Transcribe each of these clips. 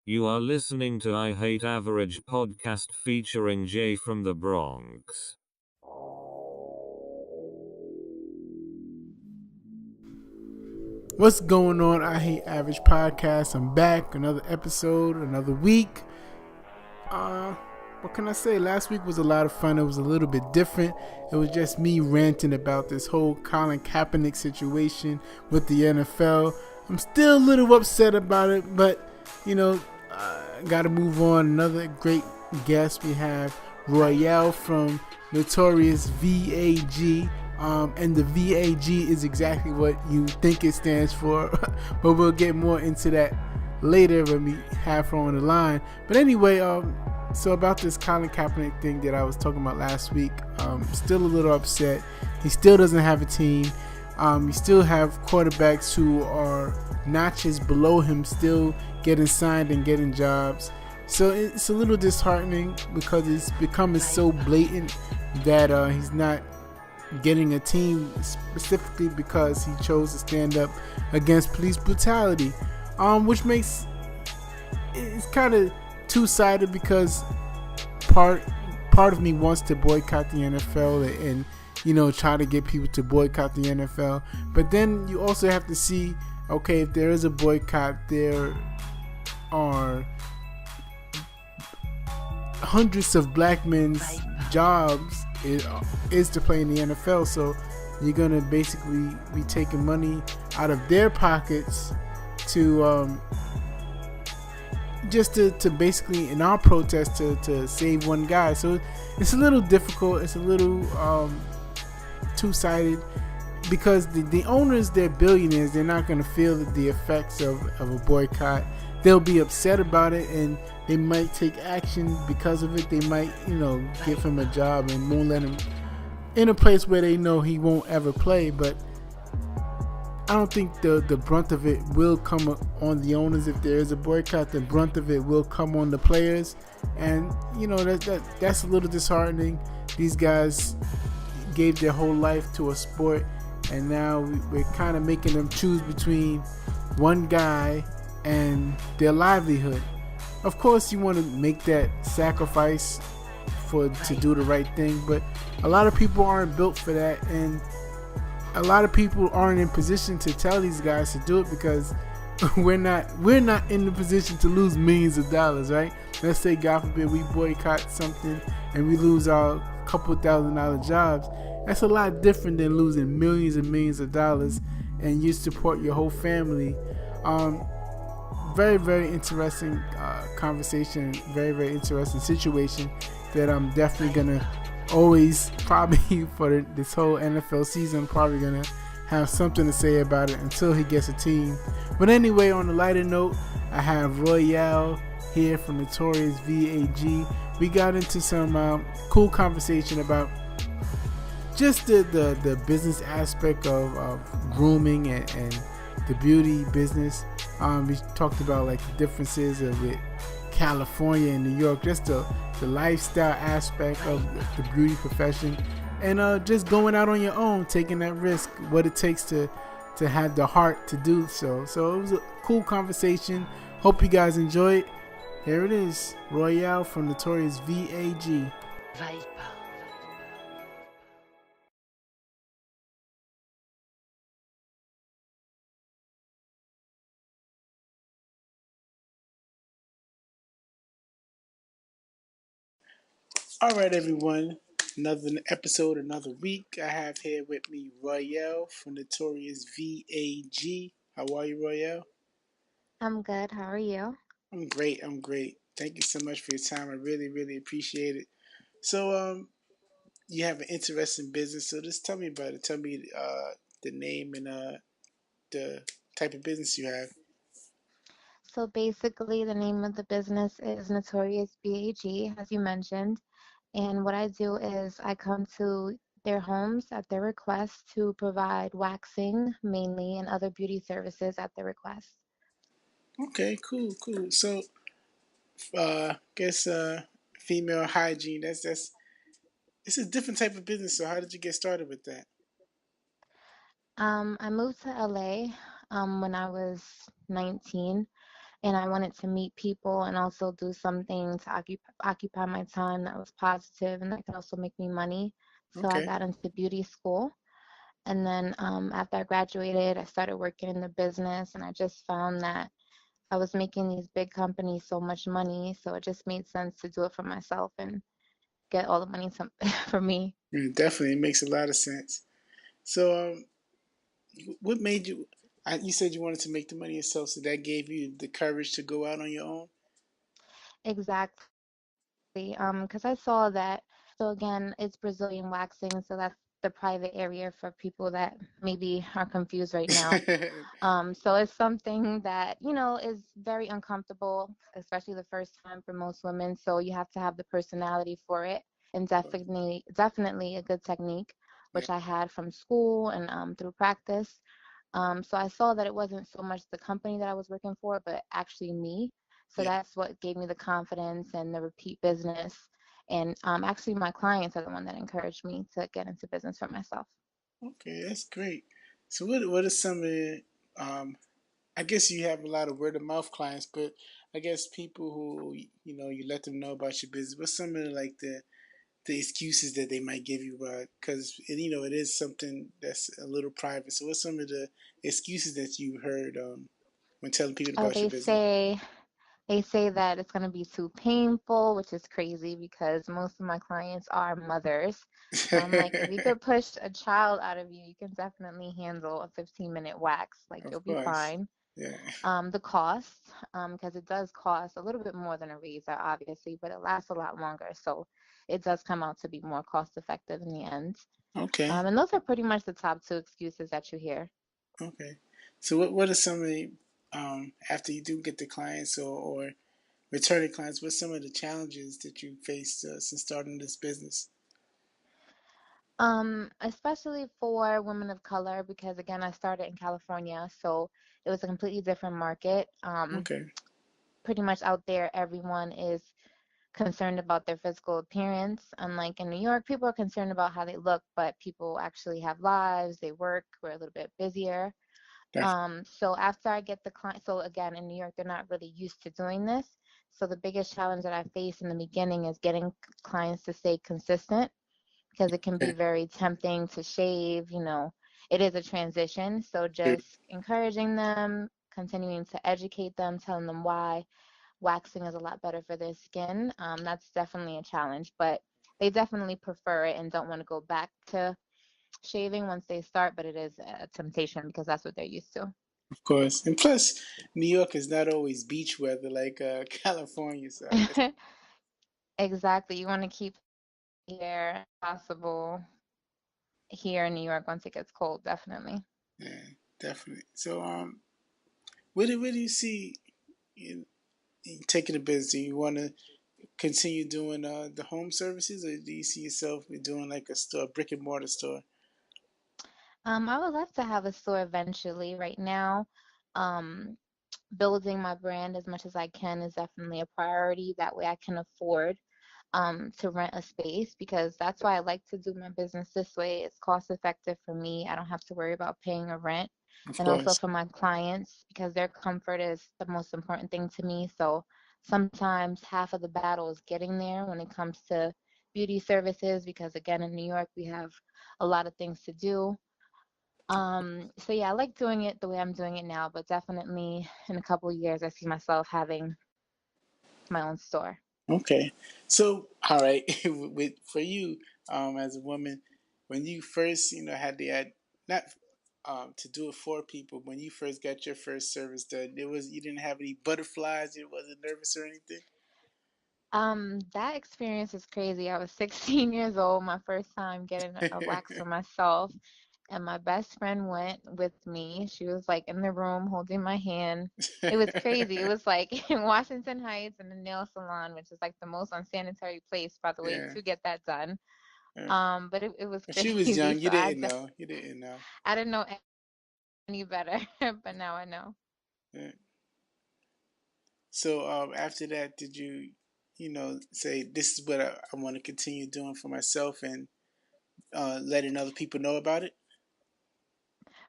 You are listening to I Hate Average podcast featuring Jay from the Bronx. What's going on? I Hate Average podcast. I'm back. Another episode, another week. What can I say? Last week was a lot of fun. It was a little bit different. It was just me ranting about this whole Colin Kaepernick situation with the NFL. I'm still a little upset about it, but you know, got to move on. Another great guest we have Royale from Notorious V.A.G. And the V.A.G. is exactly what you think it stands for, but we'll get more into that later when we have her on the line. But anyway, so about this Colin Kaepernick thing that I was talking about last week, still a little upset. He still doesn't have a team. You still have quarterbacks who are notches below him still getting signed and getting jobs. So it's a little disheartening because it's becoming so blatant that he's not getting a team specifically because he chose to stand up against police brutality, which makes it's kind of two-sided because part of me wants to boycott the NFL and try to get people to boycott the NFL, but then you also have to see, okay, if there is a boycott, there are hundreds of black men's jobs is to play in the NFL, so you're gonna basically be taking money out of their pockets to just to basically in our protest to save one guy. So it's a little difficult. It's a little two-sided because the owners, they're billionaires. They're not going to feel the effects of a boycott. They'll be upset about it and they might take action because of it. They might give him a job and won't let him in a place where they know he won't ever play. But I don't think the brunt of it will come on the owners. If there is a boycott, the brunt of it will come on the players, and that's a little disheartening. These guys gave their whole life to a sport, and now we're kind of making them choose between one guy and their livelihood. Of course, you want to make that sacrifice to do the right thing, but a lot of people aren't built for that, and a lot of people aren't in position to tell these guys to do it because we're not in the position to lose millions of dollars, right? Let's say, God forbid, we boycott something and we lose our couple $1,000 jobs. That's a lot different than losing millions and millions of dollars and you support your whole family. Very, very interesting conversation, very, very interesting situation that I'm definitely gonna always probably for this whole NFL season probably gonna have something to say about it until he gets a team. But anyway, on a lighter note, I have Royale here from Notorious V.A.G. We got into some cool conversation about just the business aspect of grooming and the beauty business. We talked about like the differences of it, California and New York, just the lifestyle aspect of the beauty profession, and just going out on your own, taking that risk, what it takes to have the heart to do so. So it was a cool conversation. Hope you guys enjoy it. Here it is, Royale from Notorious V.A.G. All right, everyone. Another episode, another week. I have here with me Royale from Notorious V.A.G. How are you, Royale? I'm good. How are you? I'm great. I'm great. Thank you so much for your time. I really, really appreciate it. So, you have an interesting business. So just tell me about it. Tell me the name and the type of business you have. So basically, the name of the business is Notorious B.A.G., as you mentioned. And what I do is I come to their homes at their request to provide waxing mainly and other beauty services at their request. Okay, cool, cool. So, guess female hygiene. That's it's a different type of business. So, how did you get started with that? I moved to LA when I was 19, and I wanted to meet people and also do something to occupy my time that was positive and that could also make me money. So I Okay. got into beauty school. And then after I graduated, I started working in the business, and I just found that I was making these big companies so much money. So it just made sense to do it for myself and get all the money for me. Yeah, definitely, it makes a lot of sense. So, what made you? You said you wanted to make the money yourself, so that gave you the courage to go out on your own. Exactly. Because I saw that. So again, it's Brazilian waxing, so that's the private area for people that maybe are confused right now. So it's something that, is very uncomfortable, especially the first time for most women. So you have to have the personality for it and definitely a good technique, Yeah. which I had from school and through practice. So I saw that it wasn't so much the company that I was working for, but actually me. So Yeah. that's what gave me the confidence and the repeat business. And actually, my clients are the one that encouraged me to get into business for myself. Okay, that's great. So, what are some of the? Um, I guess you have a lot of word of mouth clients, but I guess people who you let them know about your business. What's some of the excuses that they might give you about? Because it is something that's a little private. So, what's some of the excuses that you heard when telling people Oh, about your business? they say that it's going to be too painful, which is crazy because most of my clients are mothers. So I'm like, if you could push a child out of you, you can definitely handle a 15-minute wax. Like, Of you'll be course, fine. yeah, The cost, because it does cost a little bit more than a razor, obviously, but it lasts a lot longer. So it does come out to be more cost effective in the end. okay, And those are pretty much the top two excuses that you hear. okay. So, what are some of the after you do get the clients or returning clients? What's some of the challenges that you faced since starting this business? Especially for women of color, because again, I started in California, so it was a completely different market. Okay, Pretty much out there, everyone is concerned about their physical appearance. Unlike in New York, people are concerned about how they look, but people actually have lives, they work, we're a little bit busier. definitely. So after I get the client, so again, in New York, they're not really used to doing this. So the biggest challenge that I face in the beginning is getting clients to stay consistent because it can be Okay, very tempting to shave. It is a transition. So true. just encouraging them, continuing to educate them, telling them why waxing is a lot better for their skin. That's definitely a challenge, but they definitely prefer it and don't want to go back to shaving once they start, but it is a temptation because that's what they're used to. Of course, and plus, New York is not always beach weather like California, so I guess Exactly. You want to keep hair possible here in New York once it gets cold, definitely. yeah, definitely. So, where do you see in taking the business? Do you want to continue doing the home services, or do you see yourself doing like a store, brick and mortar store? I would love to have a store eventually. Right now, um, building my brand as much as I can is definitely a priority. That way I can afford to rent a space because that's why I like to do my business this way. It's cost effective for me. I don't have to worry about paying a rent. Of And also course, for my clients because their comfort is the most important thing to me. So sometimes half of the battle is getting there when it comes to beauty services because again in New York we have a lot of things to do. So yeah, I like doing it the way I'm doing it now, but definitely in a couple of years I see myself having my own store. okay. So, all right, for you, as a woman, when you first, had the ad, not to do it for people, when you first got your first service done, you didn't have any butterflies, you wasn't nervous or anything. That experience is crazy. I was 16 years old, my first time getting a wax for myself, and my best friend went with me. She was like in the room holding my hand. It was crazy. It was like in Washington Heights in the nail salon, which is like the most unsanitary place, by the way, Yeah. to get that done. Yeah. But it was When she was crazy. young, So you didn't know. You didn't know. I didn't know any better, but now I know. Yeah. So after that, did you, say this is what I want to continue doing for myself and letting other people know about it?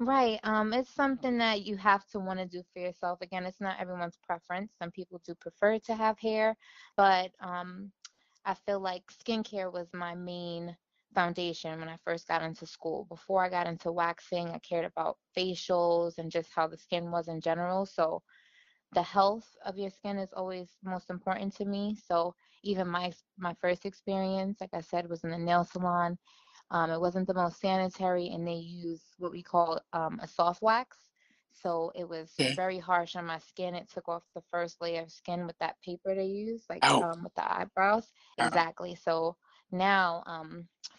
Right. It's something that you have to want to do for yourself. Again, it's not everyone's preference. Some people do prefer to have hair, but I feel like skincare was my main foundation when I first got into school. Before I got into waxing, I cared about facials and just how the skin was in general. So the health of your skin is always most important to me. So even my first experience, like I said, was in the nail salon. It wasn't the most sanitary, and they used what we call a soft wax. So it was Okay. very harsh on my skin. It took off the first layer of skin with that paper they use, like Out. with the eyebrows. Out. Exactly. So now,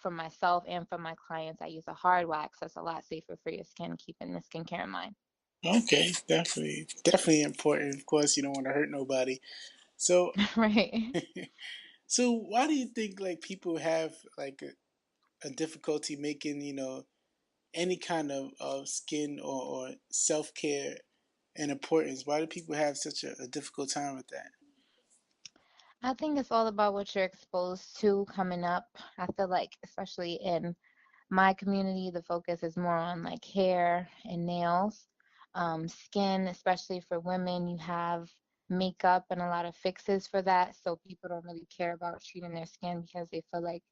for myself and for my clients, I use a hard wax. That's a lot safer for your skin, keeping the skincare in mind. Okay, definitely, definitely important. Of course, you don't want to hurt nobody. So, Right. so why do you think like people have like a difficulty making any kind of skin or self care and importance? Why do people have such a difficult time with that? I think it's all about what you're exposed to coming up. I feel like, especially in my community, the focus is more on like hair and nails. Skin, especially for women, you have makeup and a lot of fixes for that. So people don't really care about treating their skin because they feel like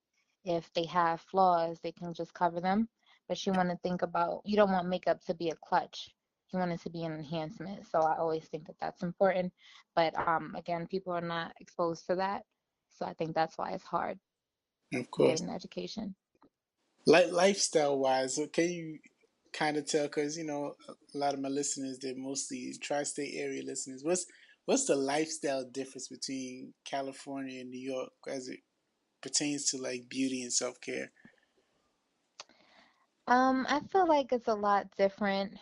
if they have flaws, they can just cover them. But you want to think about, you don't want makeup to be a clutch. You want it to be an enhancement. So I always think that that's important. But again, people are not exposed to that. So I think that's why it's hard Of course, getting the education. like lifestyle wise, so can you kind of tell? Because a lot of my listeners, they're mostly tri-state area listeners. What's the lifestyle difference between California and New York as it pertains to like beauty and self care? I feel like it's a lot different.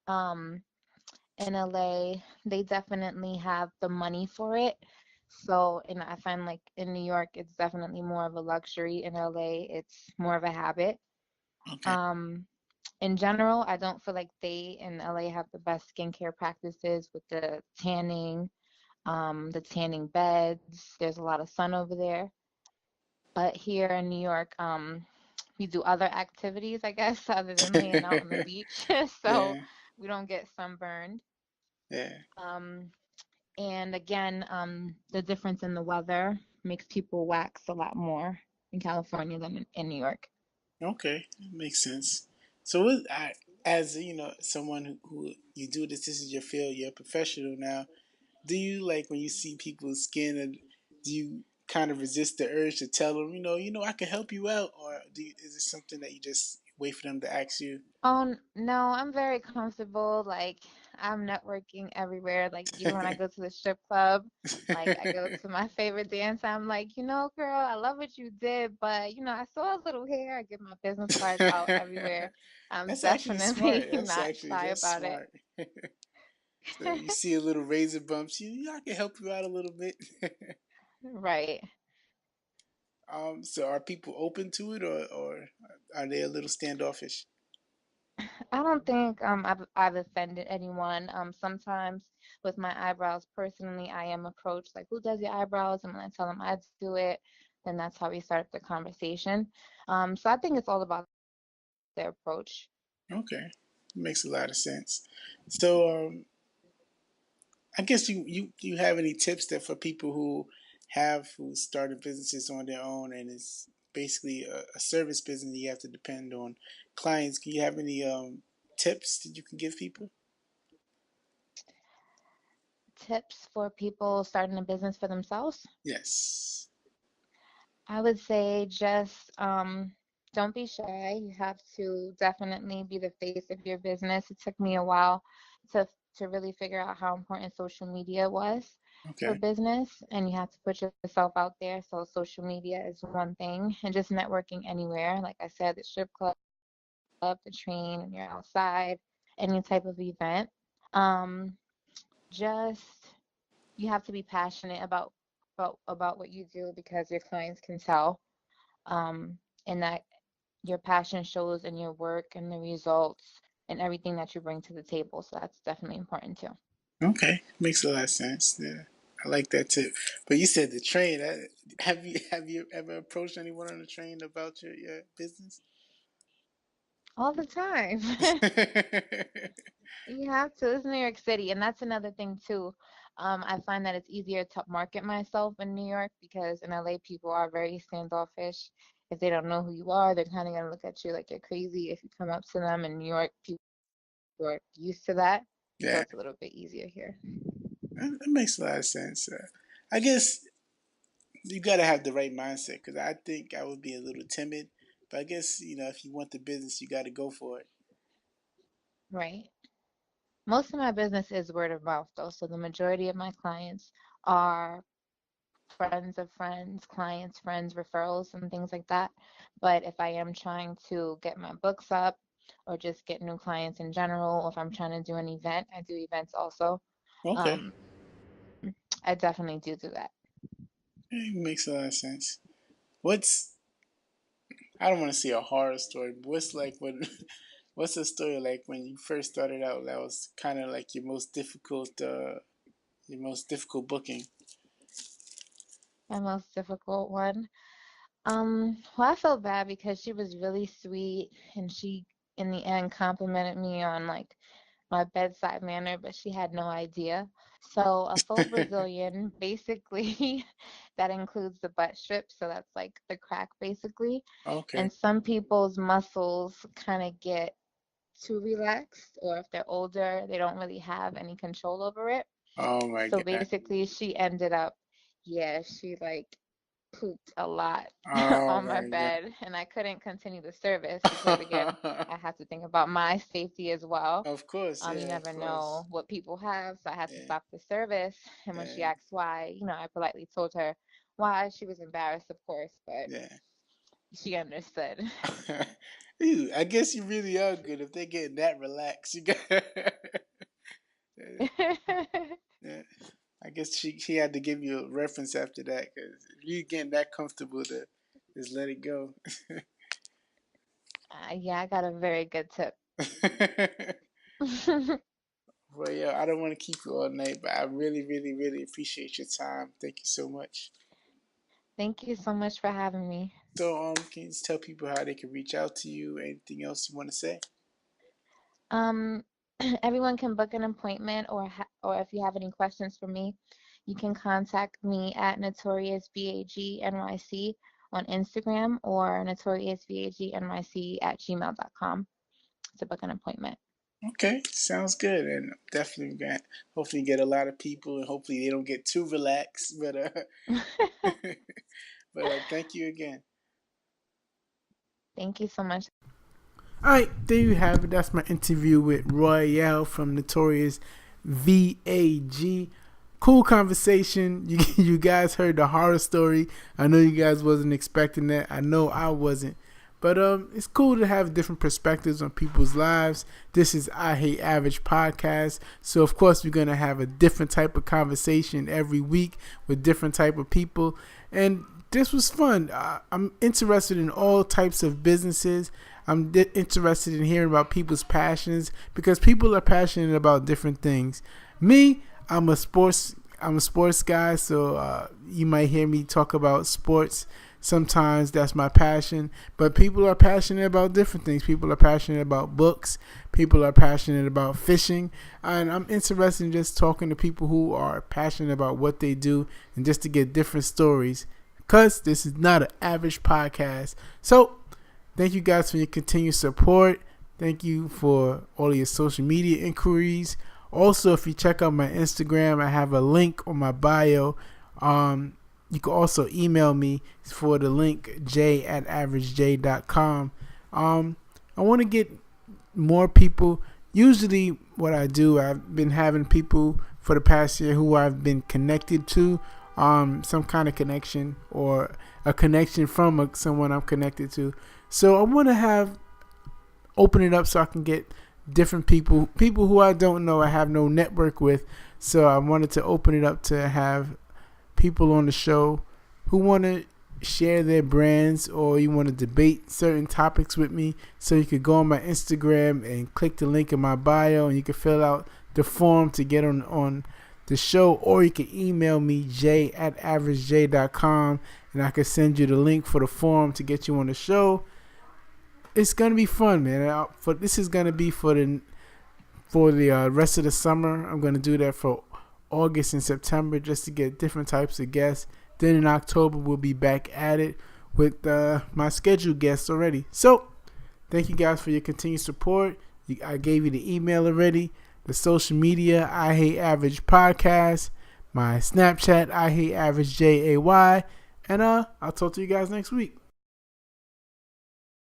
Um, in LA, they definitely have the money for it. So, and I find like in New York, it's definitely more of a luxury. In LA, it's more of a habit. Okay. Um, in general, I don't feel like they in LA have the best skincare practices with the tanning beds. There's a lot of sun over there. But here in New York, we do other activities, I guess, other than laying out on the beach. So Yeah, we don't get sunburned. yeah. Um, and again, the difference in the weather makes people wax a lot more in California than in New York. Okay, makes sense. So, as someone who you do this, this is your field, you're a professional now. Do you like when you see people's skin, and do you kind of resist the urge to tell them, I can help you out, or is it something that you just wait for them to ask you? No, I'm very comfortable. Like I'm networking everywhere. Like even when I go to the strip club, like I go to my favorite dance, I'm like, girl, I love what you did, but I saw a little hair. I give my business cards out everywhere. I'm That's actually smart. definitely That's not shy about smart. So you it. see a little razor bumps, I can help you out a little bit. Right. So are people open to it, or are they a little standoffish? I don't think I've offended anyone. Sometimes with my eyebrows personally, I am approached like, "Who does your eyebrows?" And when I tell them I do it, then that's how we start the conversation. So I think it's all about their approach. Okay, makes a lot of sense. So I guess you have any tips that for people who started businesses on their own, and it's basically a service business, you have to depend on clients. Can you have any tips that you can give people? Tips for people starting a business for themselves. Yes. I would say just don't be shy. You have to definitely be the face of your business. It took me a while to to really figure out how important social media was for Okay. business, and you have to put yourself out there. So social media is one thing, and just networking anywhere. Like I said, the strip club, the train, when you're outside, any type of event. Um, just you have to be passionate about what you do because your clients can tell um, and that your passion shows in your work and the results and everything that you bring to the table. So that's definitely important too. Okay, makes a lot of sense. Yeah, I like that tip. But you said the train. Have you ever approached anyone on the train about your business? all the time. You have to. It's New York City, and that's another thing too. I find that it's easier to market myself in New York because in LA people are very standoffish. If they don't know who you are, they're kind of gonna look at you like you're crazy if you come up to them. In New York, people are used to that, so Yeah, it's a little bit easier here. that makes a lot of sense. I guess you got to have the right mindset because I think I would be a little timid. But I guess, if you want the business, you got to go for it. Right. Most of my business is word of mouth though, so the majority of my clients are friends of friends, clients, friends, referrals, and things like that. But if I am trying to get my books up or just get new clients in general, or if I'm trying to do an event, I do events also. Okay. Um, I definitely do that. It makes a lot of sense. What's, I don't want to say a horror story, but what's like when, what's a story like when you first started out that was kind of like your most difficult booking? My most difficult one. Well, I felt bad because she was really sweet and she, in the end, complimented me on like my bedside manner, but she had no idea. So a faux Brazilian, basically, that includes the butt strip, so that's like the crack basically. Okay. And some people's muscles kind of get too relaxed, or if they're older, they don't really have any control over it. Oh my So God. basically, she ended up, yeah, she like pooped a lot Oh on my my bed, and I couldn't continue the service because, again, God. I have to think about my safety as well. Of course, You yeah, of never course. know what people have, so I had to Yeah, stop the service. And when she yeah, asked why, I politely told her why. She was embarrassed, of course, but yeah. she understood. Ew, I guess you really are good if they're getting that relaxed. You got, yeah. I guess she had to give you a reference after that because if you getting that comfortable to just let it go. Yeah, I got a very good tip. Well, yeah, I don't want to keep you all night, but I really, really, really appreciate your time. Thank you so much. Thank you so much for having me. So, can you just tell people how they can reach out to you? Anything else you want to say? Um, Everyone can book an appointment, or if you have any questions for me, you can contact me at Notorious V.A.G NYC on Instagram or Notorious V.A.G NYC at gmail.com to book an appointment. Okay, sounds good, and definitely got hopefully get a lot of people, and hopefully they don't get too relaxed. But thank you again. Thank you so much. All right, there you have it. That's my interview with Royale from Notorious V.A.G. Cool conversation. You guys heard the horror story. I know you guys wasn't expecting that. I know I wasn't. But it's cool to have different perspectives on people's lives. This is I Hate Average podcast, so of course we're gonna have a different type of conversation every week with different type of people, and this was fun. I'm interested in all types of businesses. I'm interested in hearing about people's passions because people are passionate about different things. Me, I'm a sports guy, so you might hear me talk about sports. Sometimes that's my passion, but people are passionate about different things. People are passionate about books. People are passionate about fishing, and I'm interested in just talking to people who are passionate about what they do, and just to get different stories. Cause this is not an average podcast. So thank you guys for your continued support. Thank you for all of your social media inquiries. Also, if you check out my Instagram, I have a link on my bio. You can also email me for the link j@averagej.com. I want to get more people. Usually, what I do, I've been having people for the past year who I've been connected to, some kind of connection or a connection from someone I'm connected to. So I want to have open it up so I can get different people who I don't know, I have no network with. So I wanted to open it up to have people on the show who want to share their brands or you want to debate certain topics with me. So you could go on my Instagram and click the link in my bio and you can fill out the form to get on the show, or you can email me j@averagej.com and I can send you the link for the form to get you on the show. it's gonna be fun, man. This is gonna be for the rest of the summer. I'm gonna do that for August and September just to get different types of guests. Then in October we'll be back at it with my scheduled guests already. So thank you guys for your continued support. I gave you the email already, the social media, I Hate Average Podcast, my Snapchat, I Hate Average JAY, and I'll talk to you guys next week.